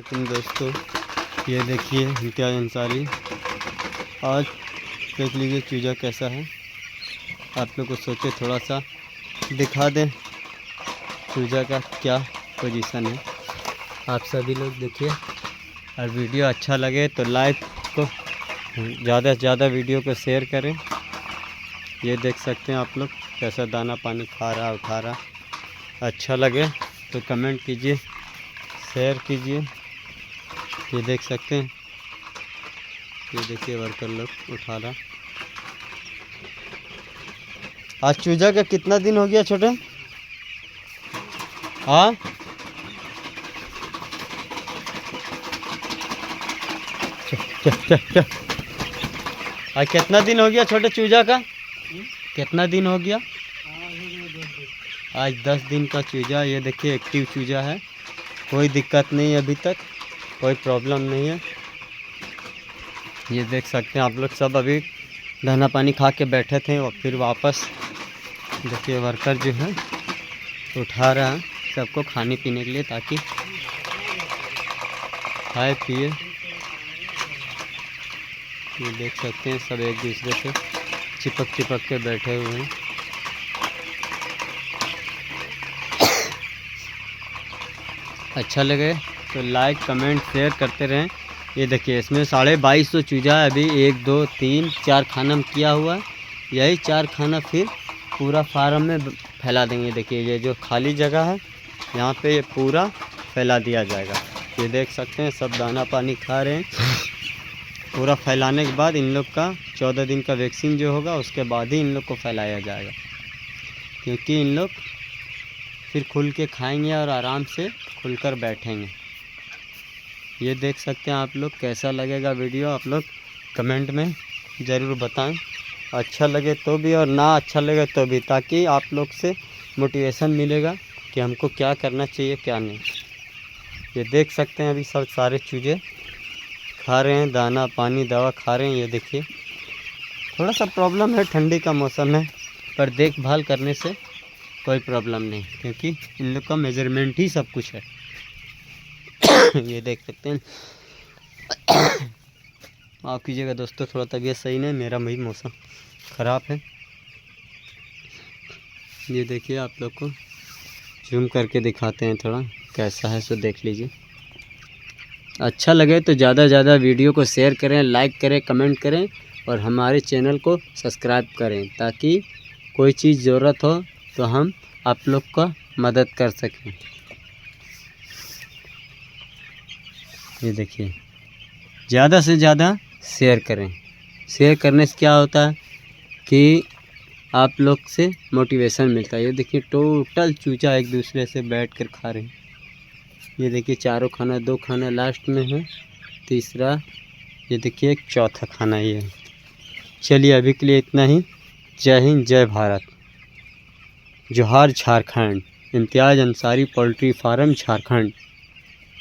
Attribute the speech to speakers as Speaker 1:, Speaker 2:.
Speaker 1: लेकिन दोस्तों ये देखिए इम्तियाज़ अंसारी। आज देख लीजिए चूजा कैसा है। आप लोग को सोचे थोड़ा सा दिखा दें चूजा का क्या पोजीशन है। आप सभी लोग देखिए और वीडियो अच्छा लगे तो लाइक को ज़्यादा से ज़्यादा वीडियो को शेयर करें। ये देख सकते हैं आप लोग कैसा दाना पानी खा रहा उठा रहा। अच्छा लगे तो कमेंट कीजिए, शेयर कीजिए। ये देख सकते हैं, ये देखिए वर्कर लोग उठा रहा। आज चूजा का कितना दिन हो गया छोटे? हाँ आज कितना दिन हो गया छोटे चूजा का? कितना दिन हो गया? आज 10 दिन का चूजा। ये देखिए एक्टिव चूजा है, कोई दिक्कत नहीं अभी तक, कोई प्रॉब्लम नहीं है। ये देख सकते हैं आप लोग सब अभी दाना पानी खा के बैठे थे और फिर वापस देखिए वर्कर जो है उठा रहा है सबको खाने पीने के लिए, ताकि खाए पिए। ये देख सकते हैं सब एक दूसरे से चिपक के बैठे हुए हैं। अच्छा लगे तो लाइक कमेंट शेयर करते रहें। ये देखिए इसमें 2250 चूजा है। अभी 1 2 3 4 खाना में किया हुआ है। यही 4 खाना फिर पूरा फार्म में फैला देंगे। देखिए ये जो खाली जगह है यहाँ पे ये पूरा फैला दिया जाएगा। ये देख सकते हैं सब दाना पानी खा रहे हैं। पूरा फैलाने के बाद इन लोग का 14 दिन का वैक्सीन जो होगा उसके बाद ही इन लोग को फैलाया जाएगा, क्योंकि इन लोग फिर खुल के खाएंगे और आराम से खुलकर बैठेंगे। ये देख सकते हैं आप लोग। कैसा लगेगा वीडियो आप लोग कमेंट में ज़रूर बताएं। अच्छा लगे तो भी और ना अच्छा लगे तो भी, ताकि आप लोग से मोटिवेशन मिलेगा कि हमको क्या करना चाहिए क्या नहीं। ये देख सकते हैं अभी सब सारे चूजे खा रहे हैं, दाना पानी दवा खा रहे हैं। ये देखिए थोड़ा सा प्रॉब्लम है, ठंडी का मौसम है, पर देखभाल करने से कोई प्रॉब्लम नहीं, क्योंकि इन लोग का मेजरमेंट ही सब कुछ है। ये देख सकते हैं। माफ़ कीजिएगा दोस्तों, थोड़ा तबीयत सही नहीं, मेरा भी मौसम ख़राब है। ये देखिए आप लोग को जूम करके दिखाते हैं थोड़ा कैसा है, सो देख लीजिए। अच्छा लगे तो ज़्यादा से ज़्यादा वीडियो को शेयर करें, लाइक करें, कमेंट करें और हमारे चैनल को सब्सक्राइब करें, ताकि कोई चीज़ ज़रूरत हो तो हम आप लोग का मदद कर सकें। ये देखिए ज़्यादा से ज़्यादा शेयर करें। शेयर करने से क्या होता है कि आप लोग से मोटिवेशन मिलता है। ये देखिए टोटल चूजा एक दूसरे से बैठ कर खा रहे हैं। ये देखिए चारों खाना, 2 खाना लास्ट में है, तीसरा ये देखिए एक चौथा खाना ये है। चलिए अभी के लिए इतना ही। जय हिंद, जय भारत, जोहार झारखंड। इम्तियाज़ अंसारी पोल्ट्री फार्म झारखंड।